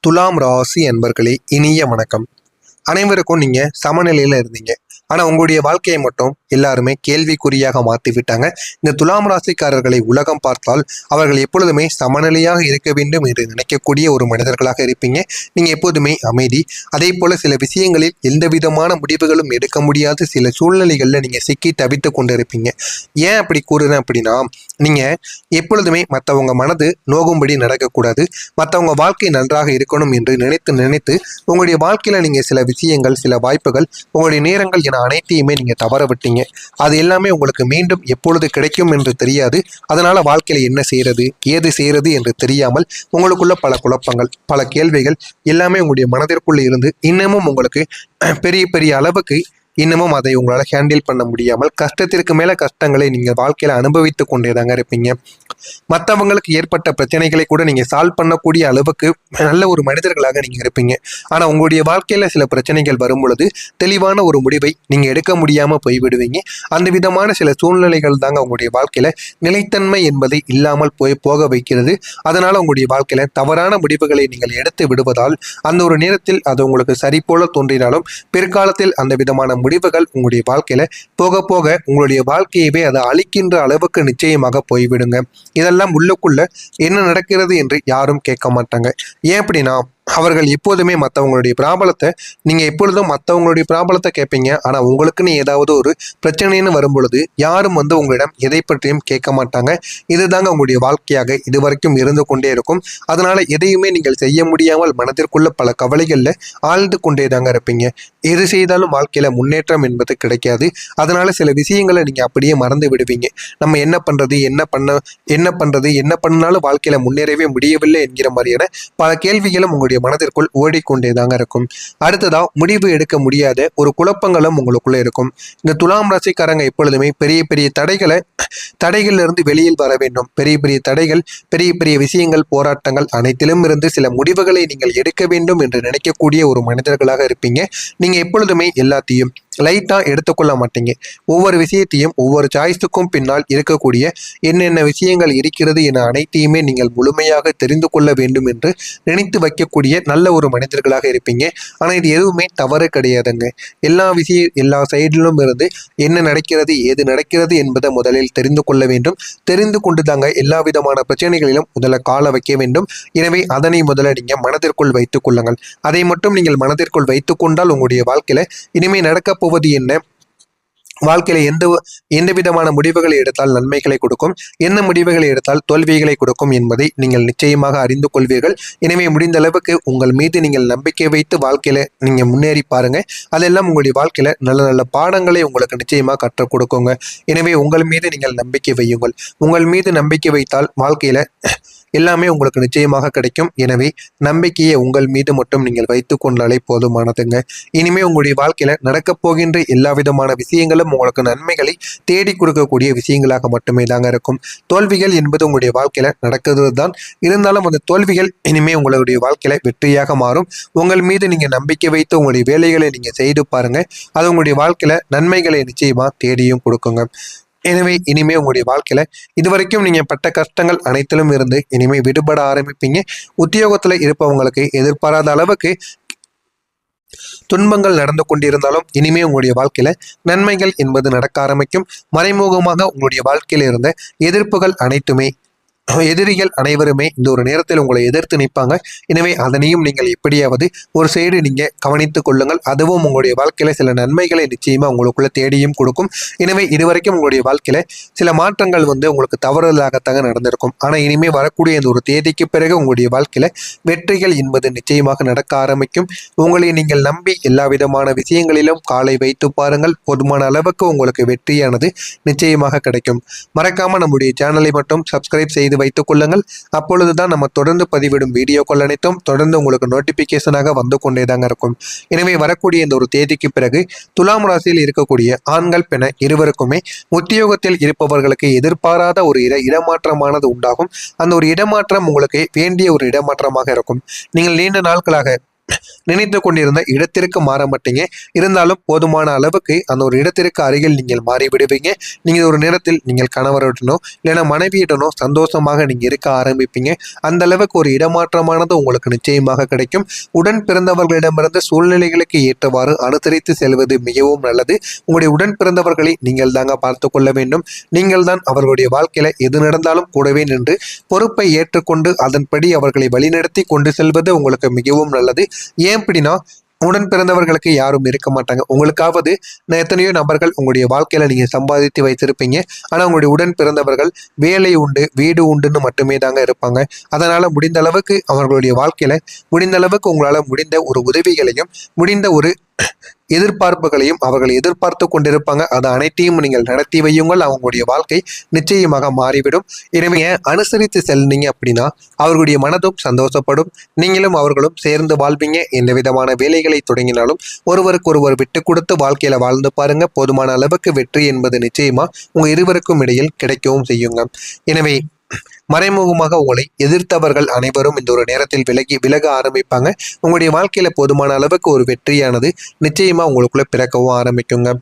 துலாம் ராசி அன்பர்களே, இனிய வணக்கம். அனைவருக்கும் நீங்க சமநிலையில இருந்தீங்க. ஆனா உங்களுடைய வாழ்க்கையை மட்டும் எல்லாருமே கேள்விக்குறியாக மாற்றி விட்டாங்க. இந்த துலாம் ராசிக்காரர்களை உலகம் பார்த்தால் அவர்கள் எப்பொழுதுமே சமநிலையாக இருக்க வேண்டும் என்று நினைக்கக்கூடிய ஒரு மனிதர்களாக இருப்பீங்க. நீங்க எப்போதுமே அமைதி, அதே போல சில விஷயங்களில் எந்த விதமான முடிவுகளும் எடுக்க முடியாத சில சூழ்நிலைகள்ல நீங்க சிக்கி தவித்து கொண்டு இருப்பீங்க. ஏன் அப்படி கூறுறேன் அப்படின்னா, நீங்க எப்பொழுதுமே மற்றவங்க மனது நோகும்படி நடக்கக்கூடாது, மற்றவங்க வாழ்க்கை நன்றாக இருக்கணும் என்று நினைத்து நினைத்து உங்களுடைய வாழ்க்கையில நீங்க சில விஷயங்கள், சில வாய்ப்புகள், உங்களுடைய நேரங்கள் என அனைத்தையுமே நீங்க தவற விட்டீங்க. அது எல்லாமே உங்களுக்கு மீண்டும் எப்பொழுது கிடைக்கும் என்று தெரியாது. அதனால வாழ்க்கையில என்ன செய்யறது, ஏது செய்யறது என்று தெரியாமல் உங்களுக்குள்ள பல குழப்பங்கள், பல கேள்விகள் எல்லாமே உங்களுடைய மனதிற்குள்ள இருந்து இன்னமும் உங்களுக்கு பெரிய பெரிய அளவுக்கு இன்னமும் அதை உங்களால் ஹேண்டில் பண்ண முடியாமல் கஷ்டத்திற்கு மேல கஷ்டங்களை நீங்க வாழ்க்கையில அனுபவித்து கொண்டே தாங்க இருப்பீங்க. மற்றவங்களுக்கு ஏற்பட்ட பிரச்சனைகளை கூட நீங்க சால்வ் பண்ணக்கூடிய அளவுக்கு நல்ல ஒரு மனிதர்களாக நீங்க இருப்பீங்க. ஆனா உங்களுடைய வாழ்க்கையில சில பிரச்சனைகள் வரும் பொழுது தெளிவான ஒரு முடிவை நீங்க எடுக்க முடியாம போய்விடுவீங்க. அந்த விதமான சில சூழ்நிலைகள் தாங்க உங்களுடைய வாழ்க்கையில நிலைத்தன்மை என்பதை இல்லாமல் போக வைக்கிறது. அதனால உங்களுடைய வாழ்க்கையில தவறான முடிவுகளை நீங்கள் எடுத்து விடுவதால் அந்த ஒரு நேரத்தில் அது உங்களுக்கு சரி போல தோன்றினாலும் பிற்காலத்தில் அந்த விதமான முடிவுகள் உங்களுடைய வாழ்க்கையில போக போக உங்களுடைய வாழ்க்கையவே அதை அழிக்கின்ற அளவுக்கு நிச்சயமாக போய்விடுங்க. இதெல்லாம் உள்ளுக்குள்ள என்ன நடக்கிறது என்று யாரும் கேட்க மாட்டாங்க. ஏன் அப்படின்னா, அவர்கள் எப்போதுமே மற்றவங்களுடைய பிராபலத்தை, நீங்க எப்பொழுதும் மற்றவங்களுடைய பிராபலத்தை கேட்பீங்க. ஆனா உங்களுக்குன்னு ஏதாவது ஒரு பிரச்சனைன்னு வரும் பொழுது யாரும் உங்களிடம் எதை பற்றியும் கேட்க மாட்டாங்க. இதுதாங்க உங்களுடைய வாழ்க்கையாக இதுவரைக்கும் இருந்து கொண்டே இருக்கும். அதனால எதையுமே நீங்கள் செய்ய முடியாமல் மனதிற்குள்ள பல கவலைகள்ல ஆழ்ந்து கொண்டே தாங்க இருப்பீங்க. எது செய்தாலும் வாழ்க்கையில முன்னேற்றம் என்பது கிடைக்காது. அதனால சில விஷயங்களை நீங்க அப்படியே மறந்து விடுவீங்க. நம்ம என்ன பண்றது, என்ன பண்ணாலும் வாழ்க்கையில முன்னேறவே முடியவில்லை என்கிற மாதிரியான பல கேள்விகளும் உங்களுடைய மனதிற்குள் ஓடிக்கொண்டேதாங்க இருக்கும். அடுத்ததா முடிவு எடுக்க முடியாத ஒரு குழப்பங்களும் உங்களுக்குள்ள இருக்கும். இந்த துலாம் ராசிக்காரங்க எப்பொழுதுமே பெரிய பெரிய தடைகள்ல இருந்து வெளியில் வர வேண்டும். பெரிய பெரிய தடைகள், பெரிய பெரிய விஷயங்கள், போராட்டங்கள் அனைத்திலும் இருந்து சில முடிவுகளை நீங்கள் எடுக்க வேண்டும் என்று நினைக்கக்கூடிய ஒரு மனிதர்களாக இருப்பீங்க. நீங்க எப்பொழுதுமே எல்லாத்தையும் லைட்டா எடுத்துக்கொள்ள மாட்டீங்க. ஒவ்வொரு விஷயத்தையும், ஒவ்வொரு சாய்ஸுக்கும் பின்னால் இருக்கக்கூடிய என்னென்ன விஷயங்கள் இருக்கிறது என அனைத்தையுமே நீங்கள் முழுமையாக தெரிந்து கொள்ள வேண்டும் என்று நினைத்து வைக்கக்கூடிய நல்ல ஒரு மனிதர்களாக இருப்பீங்க. ஆனா இது எதுவுமே தவறு கிடையாதுங்க. எல்லா சைடிலும் இருந்து என்ன நடக்கிறது, ஏது நடக்கிறது என்பதை முதலில் தெரிந்து கொள்ள வேண்டும். தெரிந்து கொண்டு தாங்க எல்லா விதமான பிரச்சனைகளிலும் முதல்ல கால வைக்க வேண்டும். எனவே அதனை முதல்ல நீங்க மனதிற்குள் வைத்துக் கொள்ளுங்கள். அதை மட்டும் நீங்கள் மனதிற்குள் வைத்துக் கொண்டால் உங்களுடைய வாழ்க்கையில இனிமே நடக்க போவது என்ன, வாழ்க்கையில எந்த விதமான முடிவுகளை எடுத்தால் நன்மைகளை கொடுக்கும், என்ன முடிவுகளை எடுத்தால் தோல்விகளை கொடுக்கும் என்பதை நீங்கள் நிச்சயமாக அறிந்து கொள்வீர்கள். எனவே முடிந்த அளவுக்கு உங்கள் மீது நீங்கள் நம்பிக்கை வைத்து வாழ்க்கையில நீங்க முன்னேறி பாருங்க. அதெல்லாம் உங்களுடைய வாழ்க்கையில நல்ல நல்ல பாடங்களை உங்களுக்கு நிச்சயமாக கற்றுக் கொடுக்குங்க. எனவே உங்கள் மீது நீங்கள் நம்பிக்கை வையுங்கள். உங்கள் மீது நம்பிக்கை வைத்தால் வாழ்க்கையில எல்லாமே உங்களுக்கு நிச்சயமாக கிடைக்கும். எனவே நம்பிக்கையை உங்கள் மீது மட்டும் நீங்கள் வைத்துக் கொண்டாலே போதுமானதுங்க. இனிமே உங்களுடைய வாழ்க்கையில நடக்கப் போகின்ற எல்லா விதமான விஷயங்களும் உங்களுக்கு நன்மைகளை தேடி கொடுக்கக்கூடிய விஷயங்களாக மட்டுமே தாங்க இருக்கும். தோல்விகள் என்பது உங்களுடைய வாழ்க்கையில நடக்கிறது தான். இருந்தாலும் அந்த தோல்விகள் இனிமே உங்களுடைய வாழ்க்கையில வெற்றியாக மாறும். உங்கள் மீது நீங்க நம்பிக்கை வைத்து உங்களுடைய வேலைகளை நீங்க செய்து பாருங்க. அது உங்களுடைய வாழ்க்கையில நன்மைகளை நிச்சயமா தேடியும் கொடுக்குங்க. எனவே இனிமே உங்களுடைய வாழ்க்கையில இதுவரைக்கும் நீங்க பட்ட கஷ்டங்கள் அனைத்திலும் இருந்து இனிமே விடுபட ஆரம்பிப்பீங்க. உத்தியோகத்துல இருப்பவங்களுக்கு எதிர்பாராத அளவுக்கு துன்பங்கள் நடந்து கொண்டிருந்தாலும் இனிமே உங்களுடைய வாழ்க்கையில நன்மைகள் என்பது நடக்க ஆரம்பிக்கும். மறைமுகமாக உங்களுடைய வாழ்க்கையில இருந்த எதிர்ப்புகள் அனைத்துமே, எதிரிகள் அனைவருமே இந்த ஒரு நேரத்தில் உங்களை எதிர்த்து நிற்பாங்க. எனவே அதனையும் நீங்கள் எப்படியாவது ஒரு சைடு நீங்க கவனித்துக் கொள்ளுங்கள். அதுவும் உங்களுடைய வாழ்க்கையில சில நன்மைகளை நிச்சயமா உங்களுக்குள்ள தேடியும் கொடுக்கும். எனவே இதுவரைக்கும் உங்களுடைய வாழ்க்கையில சில மாற்றங்கள் உங்களுக்கு தவறுதலாகத்தாக நடந்திருக்கும். ஆனா இனிமே வரக்கூடிய இந்த ஒரு தேதிக்கு பிறகு உங்களுடைய வாழ்க்கையில வெற்றிகள் என்பது நிச்சயமாக நடக்க ஆரம்பிக்கும். உங்களை நீங்கள் நம்பி எல்லா விதமான விஷயங்களிலும் காலை வைத்து பாருங்கள். போதுமான அளவுக்கு உங்களுக்கு வெற்றியானது நிச்சயமாக கிடைக்கும். மறக்காம நம்முடைய சேனலை மட்டும் சப்ஸ்கிரைப் செய்து வைத்துக் கொள்ளுங்கள். அப்பொழுதுதான் நம்ம தொடர்ந்து பதிவிடும் வீடியோக்கள் அனைத்தும் தொடர்ந்து உங்களுக்கு நோட்டிபிகேஷனாக வந்து கொண்டேதாங்க இருக்கும். எனவே வரக்கூடிய இந்த ஒரு தேதிக்கு பிறகு துலாம் ராசியில் இருக்கக்கூடிய ஆண்கள் பெண் இருவருக்குமே உத்தியோகத்தில் இருப்பவர்களுக்கு எதிர்பாராத ஒரு இடமாற்றமானது உண்டாகும். அந்த ஒரு இடமாற்றம் உங்களுக்கு வேண்டிய ஒரு இடமாற்றமாக இருக்கும். நீங்கள் நீண்ட நாட்களாக நினைத்து கொண்டிருந்த இடத்திற்கு மாற மாட்டீங்க. இருந்தாலும் போதுமான அளவுக்கு அந்த ஒரு இடத்திற்கு அருகில் நீங்கள் மாறிவிடுவீங்க. நீங்க ஒரு நேரத்தில் நீங்கள் கணவருடனோ இல்லைன்னா மனைவியுடனோ சந்தோஷமாக நீங்க இருக்க ஆரம்பிப்பீங்க. அந்த அளவுக்கு ஒரு இடமாற்றமானது உங்களுக்கு நிச்சயமாக கிடைக்கும். உடன் பிறந்தவர்களிடமிருந்து சூழ்நிலைகளுக்கு ஏற்றவாறு அனுசரித்து செல்வது மிகவும் நல்லது. உங்களுடைய உடன் பிறந்தவர்களை நீங்கள் தாங்க பார்த்து கொள்ள வேண்டும். நீங்கள் தான் அவர்களுடைய வாழ்க்கையில எது நடந்தாலும் கூடவே நின்று பொறுப்பை ஏற்றுக்கொண்டு அதன்படி அவர்களை வழிநடத்தி கொண்டு செல்வது உங்களுக்கு மிகவும் நல்லது. ஏன் அப்படின்னா உடன் பிறந்தவர்களுக்கு யாரும் இருக்க மாட்டாங்க. உங்களுக்காவது எத்தனையோ நபர்கள் உங்களுடைய வாழ்க்கையில நீங்க சம்பாதித்து வைத்திருப்பீங்க. ஆனா உங்களுடைய உடன் பிறந்தவர்கள் வேலை உண்டு வீடு உண்டுன்னு மட்டுமே தாங்க இருப்பாங்க. அதனால முடிந்த அளவுக்கு அவர்களுடைய வாழ்க்கையில முடிந்த அளவுக்கு உங்களால முடிந்த ஒரு உதவிகளையும் முடிந்த ஒரு எதிர்பார்ப்புகளையும் அவர்கள் எதிர்பார்த்து கொண்டிருப்பாங்க. அது அனைத்தையும் நீங்கள் நடத்தி வையுங்கள். அவங்களுடைய வாழ்க்கை நிச்சயமாக மாறிவிடும். எனவே அனுசரித்து செல்றீங்க அப்படின்னா அவர்களுடைய மனதும் சந்தோஷப்படும். நீங்களும் அவர்களும் சேர்ந்து வாழ்வீங்க. எந்த விதமான வேலைகளை தொடங்கினாலும் ஒருவருக்கு ஒருவர் விட்டு கொடுத்து வாழ்க்கையில வாழ்ந்து பாருங்க. போதுமான அளவுக்கு வெற்றி என்பது நிச்சயமா உங்க இருவருக்கும் இடையில் கிடைக்கவும் செய்யுங்க. எனவே மறைமுகமாக உங்களை எதிர்த்தவர்கள் அனைவரும் இந்த ஒரு நேரத்தில் விலக ஆரம்பிப்பாங்க. உங்களுடைய வாழ்க்கையில போதுமான அளவுக்கு ஒரு வெற்றியானது நிச்சயமா உங்களுக்குள்ள பிறக்கவும் ஆரம்பிக்குங்க.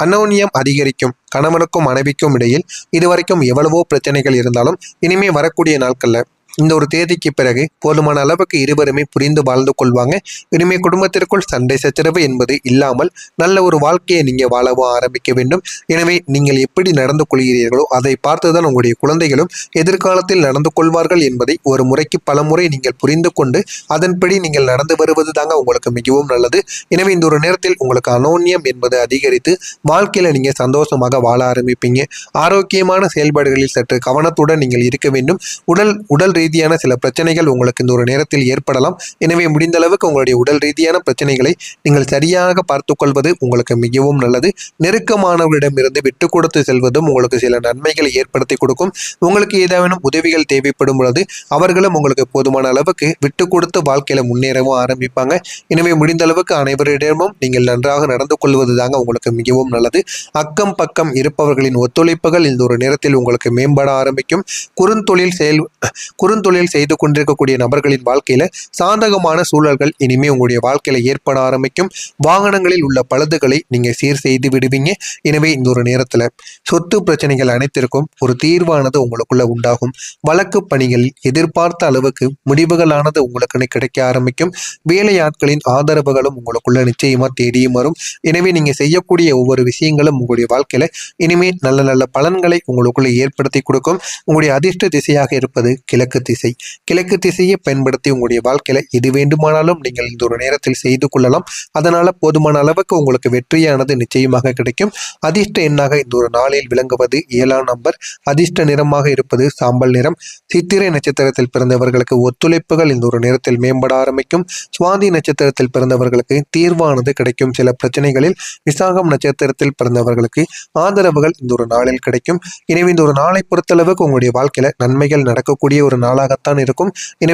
அன்னோன்யம் அதிகரிக்கும். கணவனுக்கும் மனைவிக்கும் இடையில் இதுவரைக்கும் எவ்வளவோ பிரச்சனைகள் இருந்தாலும் இனிமே வரக்கூடிய நாட்கள்ல இந்த ஒரு தேதிக்கு பிறகு போதுமான அளவுக்கு இருவருமே புரிந்து வாழ்ந்து கொள்வாங்க. இனிமே குடும்பத்திற்குள் சண்டை சச்சரவு என்பது இல்லாமல் நல்ல ஒரு வாழ்க்கையை நீங்க வாழவும் ஆரம்பிக்க வேண்டும். எனவே நீங்கள் எப்படி நடந்து கொள்கிறீர்களோ அதை பார்த்துதான் உங்களுடைய குழந்தைகளும் எதிர்காலத்தில் நடந்து கொள்வார்கள் என்பதை ஒரு முறைக்கு பல முறை நீங்கள் புரிந்து கொண்டு அதன்படி நீங்கள் நடந்து வருவது தாங்க உங்களுக்கு மிகவும் நல்லது. எனவே இந்த ஒரு நேரத்தில் உங்களுக்கு அனோன்யம் என்பது அதிகரித்து வாழ்க்கையில நீங்க சந்தோஷமாக வாழ ஆரம்பிப்பீங்க. ஆரோக்கியமான செயல்பாடுகளில் சற்று கவனத்துடன் நீங்கள் இருக்க வேண்டும். உடல் ரீதியான சில பிரச்சனைகள் உங்களுக்கு இந்த ஒரு நேரத்தில் ஏற்படலாம். எனவே முடிந்த அளவுக்கு உங்களுடைய உடல் ரீதியான பிரச்சனைகளை நீங்கள் சரியாக பார்த்து கொள்வது உங்களுக்கு மிகவும் நல்லது. நெருக்கமானவர்களிடமிருந்து விட்டு கொடுத்து செல்வதும் உங்களுக்கு சில நன்மைகளை ஏற்படுத்தி கொடுக்கும். உங்களுக்கு ஏதாவது உதவிகள் தேவைப்படும் பொழுது அவர்களும் உங்களுக்கு போதுமான அளவுக்கு விட்டு கொடுத்து வாழ்க்கையில முன்னேறவும் ஆரம்பிப்பாங்க. எனவே முடிந்த அளவுக்கு அனைவரிடமும் நீங்கள் நன்றாக நடந்து கொள்வது தாங்க உங்களுக்கு மிகவும் நல்லது. அக்கம் பக்கம் இருப்பவர்களின் ஒத்துழைப்புகள் இந்த ஒரு நேரத்தில் உங்களுக்கு மேம்பட ஆரம்பிக்கும். குறுந்தொழில் செய்து கொண்டிருக்கக்கூடிய நபர்களின் வாழ்க்கையில சாதகமான சூழல்கள் இனிமே உங்களுடைய வாழ்க்கையில ஏற்பட ஆரம்பிக்கும். வாகனங்களில் உள்ள பழுதுகளை நீங்க சீர் செய்து விடுவீங்க. எனவே இந்த ஒரு நேரத்துல சொத்து பிரச்சனைகள் அனைத்திற்கும் ஒரு தீர்வானது உங்களுக்குள்ள உண்டாகும். வழக்கு பணிகளில் எதிர்பார்த்த அளவுக்கு முடிவுகளானது உங்களுக்கு கிடைக்க ஆரம்பிக்கும். வேலையாட்களின் ஆதரவுகளும் உங்களுக்குள்ள நிச்சயமா தேடியும் வரும். எனவே நீங்க செய்யக்கூடிய ஒவ்வொரு விஷயங்களும் உங்களுடைய வாழ்க்கையில இனிமே நல்ல நல்ல பலன்களை உங்களுக்குள்ள ஏற்படுத்தி கொடுக்கும். உங்களுடைய அதிர்ஷ்ட திசையாக இருப்பது கிழக்கு திசை. கிழக்கு திசையை பயன்படுத்தி உங்களுடைய வாழ்க்கையில எது வேண்டுமானாலும் நீங்கள் இந்த ஒரு நேரத்தில் செய்து கொள்ளலாம். அதனால போதுமான அளவுக்கு உங்களுக்கு வெற்றியானது நிச்சயமாக கிடைக்கும். அதிர்ஷ்ட எண்ணாக இந்த ஒரு நாளில் விளங்குவது 7ஆம் நம்பர். அதிர்ஷ்ட நிறமாக இருப்பது சாம்பல் நிறம். சித்திரை நட்சத்திரத்தில் பிறந்தவர்களுக்கு ஒத்துழைப்புகள் இந்த ஒரு நேரத்தில் மேம்பட ஆரம்பிக்கும். சுவாதி நட்சத்திரத்தில் பிறந்தவர்களுக்கு தீர்வானது கிடைக்கும் சில பிரச்சனைகளில். விசாகம் நட்சத்திரத்தில் பிறந்தவர்களுக்கு ஆதரவுகள் இந்த ஒரு நாளில் கிடைக்கும். எனவே இந்த ஒரு நாளை பொறுத்தளவுக்கு உங்களுடைய வாழ்க்கையில நன்மைகள் நடக்கக்கூடிய ஒரு நாளாகத்தான் இருக்கும். எனவே